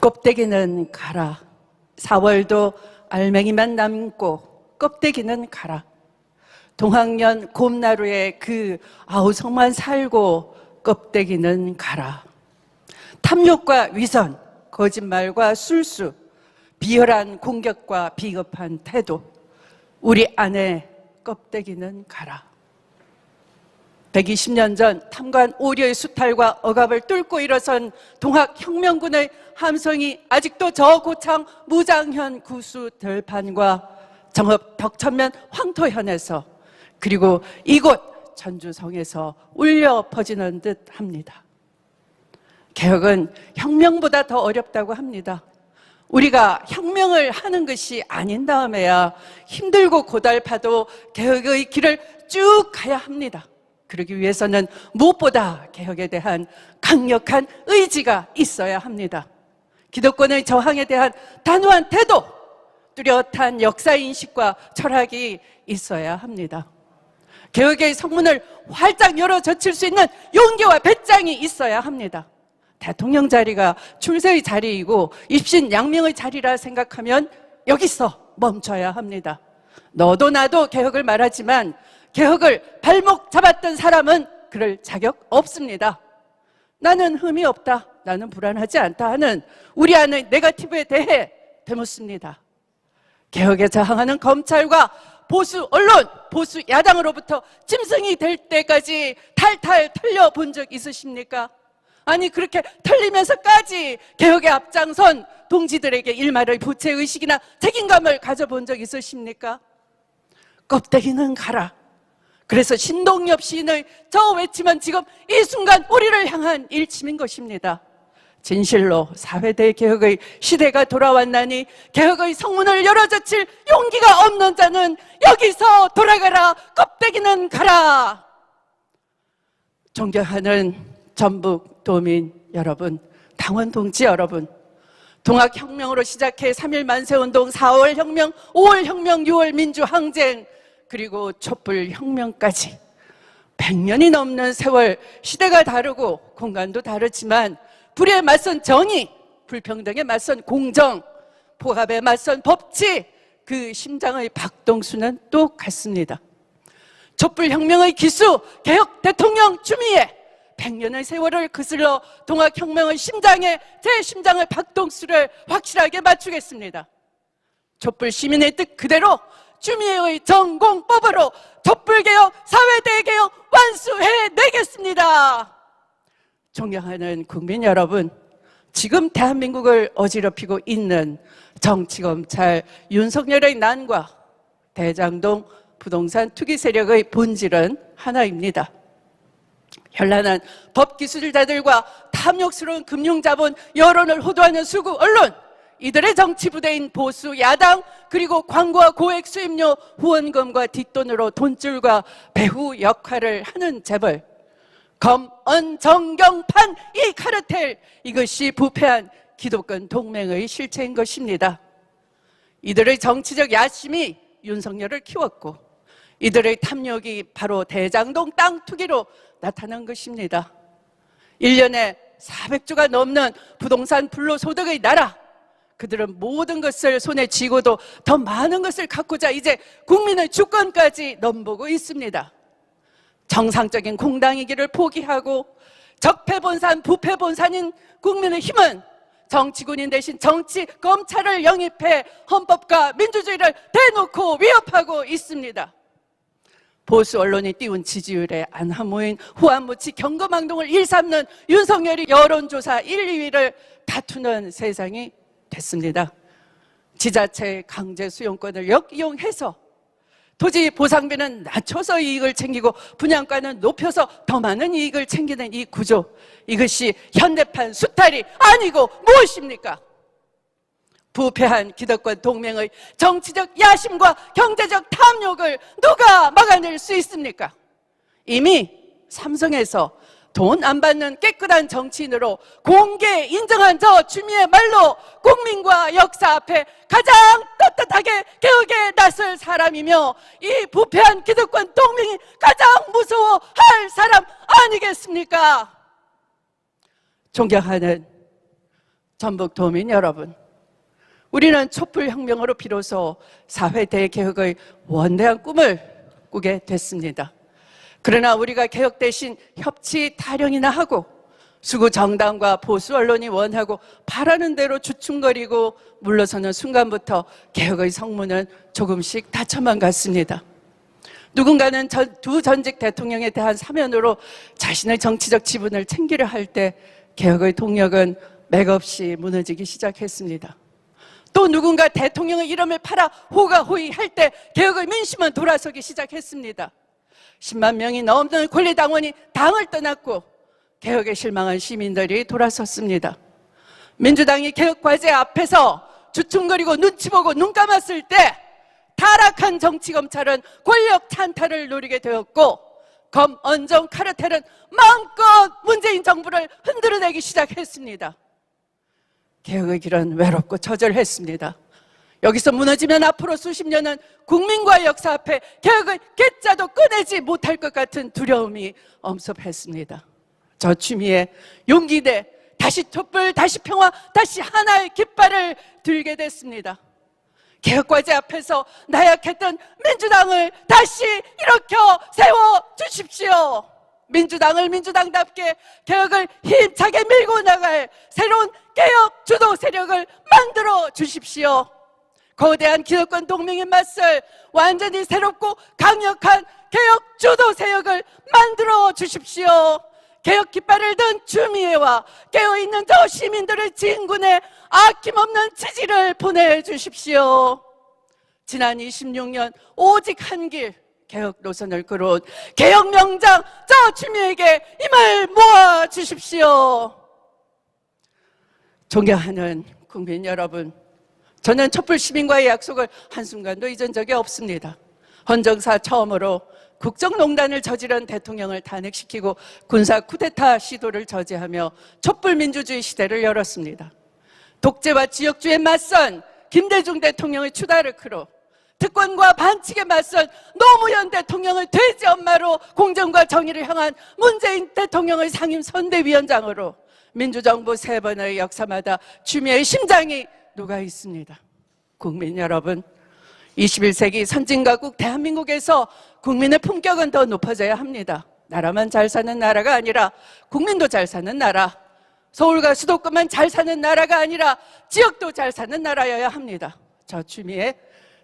껍데기는 가라. 4월도 알맹이만 남고 껍데기는 가라. 동학년 곰나루에 그 아우성만 살고 껍데기는 가라. 탐욕과 위선, 거짓말과 술수, 비열한 공격과 비겁한 태도, 우리 안에 껍데기는 가라. 120년 전 탐관 오려의 수탈과 억압을 뚫고 일어선 동학혁명군의 함성이 아직도 저 고창 무장현 구수 들판과 정읍 덕천면 황토현에서 그리고 이곳 전주성에서 울려 퍼지는 듯 합니다. 개혁은 혁명보다 더 어렵다고 합니다. 우리가 혁명을 하는 것이 아닌 다음에야 힘들고 고달파도 개혁의 길을 쭉 가야 합니다. 그러기 위해서는 무엇보다 개혁에 대한 강력한 의지가 있어야 합니다. 기득권의 저항에 대한 단호한 태도, 뚜렷한 역사인식과 철학이 있어야 합니다. 개혁의 성문을 활짝 열어 젖힐 수 있는 용기와 배짱이 있어야 합니다. 대통령 자리가 출세의 자리이고 입신양명의 자리라 생각하면 여기서 멈춰야 합니다. 너도 나도 개혁을 말하지만 개혁을 발목 잡았던 사람은 그럴 자격 없습니다. 나는 흠이 없다, 나는 불안하지 않다 하는 우리 안의 네거티브에 대해 되묻습니다. 개혁에 저항하는 검찰과 보수 언론, 보수 야당으로부터 짐승이 될 때까지 탈탈 털려본 적 있으십니까? 아니 그렇게 털리면서까지 개혁에 앞장선 동지들에게 일말의 부채의식이나 책임감을 가져본 적 있으십니까? 껍데기는 가라. 그래서 신동엽 시인의 저 외침은 지금 이 순간 우리를 향한 일침인 것입니다. 진실로 사회대 개혁의 시대가 돌아왔나니 개혁의 성문을 열어젖힐 용기가 없는 자는 여기서 돌아가라. 껍데기는 가라. 존경하는 전북 도민 여러분, 당원 동지 여러분, 동학혁명으로 시작해 3.1 만세운동, 4월 혁명, 5월 혁명, 6월 민주항쟁, 그리고 촛불혁명까지 100년이 넘는 세월, 시대가 다르고 공간도 다르지만 불의에 맞선 정의, 불평등에 맞선 공정, 포갑에 맞선 법치, 그 심장의 박동수는 똑같습니다. 촛불혁명의 기수, 개혁 대통령 주미에 100년의 세월을 거슬러 동학혁명의 심장에 제 심장의 박동수를 확실하게 맞추겠습니다. 촛불 시민의 뜻 그대로 주미의 전공법으로 촛불개혁, 사회대개혁 완수해내겠습니다. 존경하는 국민 여러분, 지금 대한민국을 어지럽히고 있는 정치검찰 윤석열의 난과 대장동 부동산 투기 세력의 본질은 하나입니다. 현란한 법기술자들과 탐욕스러운 금융자본, 여론을 호도하는 수구 언론, 이들의 정치부대인 보수 야당, 그리고 광고와 고액 수임료, 후원금과 뒷돈으로 돈줄과 배후 역할을 하는 재벌, 검언정경판 이 카르텔, 이것이 부패한 기득권 동맹의 실체인 것입니다. 이들의 정치적 야심이 윤석열을 키웠고 이들의 탐욕이 바로 대장동 땅 투기로 나타난 것입니다. 1년에 400조가 넘는 부동산 불로소득의 나라, 그들은 모든 것을 손에 쥐고도 더 많은 것을 갖고자 이제 국민의 주권까지 넘보고 있습니다. 정상적인 공당이기를 포기하고 적폐본산, 부패본산인 국민의힘은 정치군인 대신 정치 검찰을 영입해 헌법과 민주주의를 대놓고 위협하고 있습니다. 보수 언론이 띄운 지지율에 안하무인 후한무치 경거망동을 일삼는 윤석열이 여론조사 1, 2위를 다투는 세상이 됐습니다. 지자체의 강제 수용권을 역이용해서 토지 보상비는 낮춰서 이익을 챙기고 분양가는 높여서 더 많은 이익을 챙기는 이 구조, 이것이 현대판 수탈이 아니고 무엇입니까? 부패한 기득권 동맹의 정치적 야심과 경제적 탐욕을 누가 막아낼 수 있습니까? 이미 삼성에서 돈 안 받는 깨끗한 정치인으로 공개 인정한 저 주미의 말로 국민과 역사 앞에 가장 떳떳하게 개혁에 나설 사람이며 이 부패한 기득권 동맹이 가장 무서워할 사람 아니겠습니까? 존경하는 전북 도민 여러분, 우리는 촛불혁명으로 비로소 사회 대개혁의 원대한 꿈을 꾸게 됐습니다. 그러나 우리가 개혁 대신 협치 타령이나 하고 수구 정당과 보수 언론이 원하고 바라는 대로 주춤거리고 물러서는 순간부터 개혁의 성문은 조금씩 닫혀만 갔습니다. 누군가는 두 전직 대통령에 대한 사면으로 자신의 정치적 지분을 챙기려 할 때 개혁의 동력은 맥없이 무너지기 시작했습니다. 또 누군가 대통령의 이름을 팔아 호가호위 할 때 개혁의 민심은 돌아서기 시작했습니다. 10만 명이 넘는 권리당원이 당을 떠났고 개혁에 실망한 시민들이 돌아섰습니다. 민주당이 개혁과제 앞에서 주춤거리고 눈치 보고 눈 감았을 때 타락한 정치검찰은 권력 찬탈을 노리게 되었고 검, 언정, 카르텔은 마음껏 문재인 정부를 흔들어내기 시작했습니다. 개혁의 길은 외롭고 처절했습니다. 여기서 무너지면 앞으로 수십 년은 국민과 역사 앞에 개혁의 괴짜도 꺼내지 못할 것 같은 두려움이 엄습했습니다. 저 추미애 용기 내 다시 촛불, 다시 평화, 다시 하나의 깃발을 들게 됐습니다. 개혁과제 앞에서 나약했던 민주당을 다시 일으켜 세워주십시오. 민주당을 민주당답게 개혁을 힘차게 밀고 나갈 새로운 개혁 주도 세력을 만들어 주십시오. 거대한 기득권 동맹에 맞설 완전히 새롭고 강력한 개혁 주도 세력을 만들어 주십시오. 개혁 깃발을 든 추미애와 깨어있는 저 시민들의 진군에 아낌없는 지지를 보내주십시오. 지난 26년 오직 한 길 개혁 노선을 끌어온 개혁 명장 저 추미애에게 힘을 모아주십시오. 존경하는 국민 여러분, 저는 촛불 시민과의 약속을 한순간도 잊은 적이 없습니다. 헌정사 처음으로 국정농단을 저지른 대통령을 탄핵시키고 군사 쿠데타 시도를 저지하며 촛불민주주의 시대를 열었습니다. 독재와 지역주의에 맞선 김대중 대통령의 추다르크로 특권과 반칙에 맞선 노무현 대통령을 돼지 엄마로 공정과 정의를 향한 문재인 대통령의 상임 선대위원장으로 민주정부 3번의 역사마다 추미애의 심장이 녹아 있습니다. 국민 여러분, 21세기 선진가국 대한민국에서 국민의 품격은 더 높아져야 합니다. 나라만 잘 사는 나라가 아니라 국민도 잘 사는 나라, 서울과 수도권만 잘 사는 나라가 아니라 지역도 잘 사는 나라여야 합니다. 저 추미애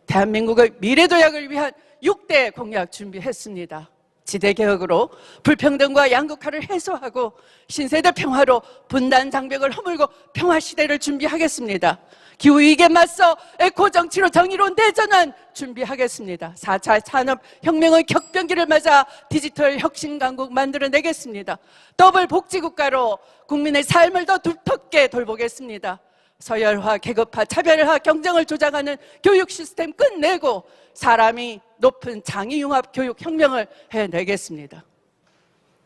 대한민국의 미래도약을 위한 6대 공약 준비했습니다. 지대개혁으로 불평등과 양극화를 해소하고 신세대 평화로 분단 장벽을 허물고 평화시대를 준비하겠습니다. 기후위기에 맞서 에코정치로 정의로운 대전환 준비하겠습니다. 4차 산업혁명의 격변기를 맞아 디지털 혁신 강국 만들어내겠습니다. 더블 복지국가로 국민의 삶을 더 두텁게 돌보겠습니다. 서열화, 계급화, 차별화, 경쟁을 조장하는 교육 시스템 끝내고 사람이 높은 장애융합 교육 혁명을 해내겠습니다.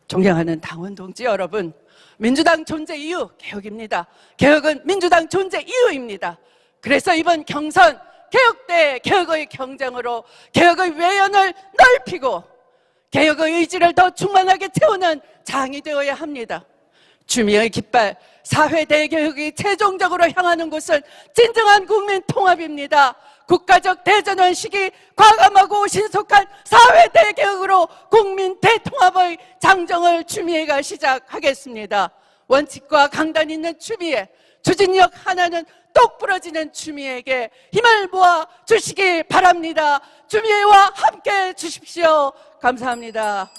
존경하는 당원 동지 여러분, 민주당 존재 이유 개혁입니다. 개혁은 민주당 존재 이유입니다. 그래서 이번 경선 개혁 대 개혁의 경쟁으로 개혁의 외연을 넓히고 개혁의 의지를 더 충만하게 채우는 장이 되어야 합니다. 추미애의 깃발, 사회 대개혁이 최종적으로 향하는 곳은 진정한 국민 통합입니다. 국가적 대전환 시기 과감하고 신속한 사회 대개혁으로 국민 대통합의 장정을 추미애가 시작하겠습니다. 원칙과 강단 있는 추미애, 추진력 하나는 똑 부러지는 추미애에게 힘을 모아 주시기 바랍니다. 추미애와 함께 주십시오. 감사합니다.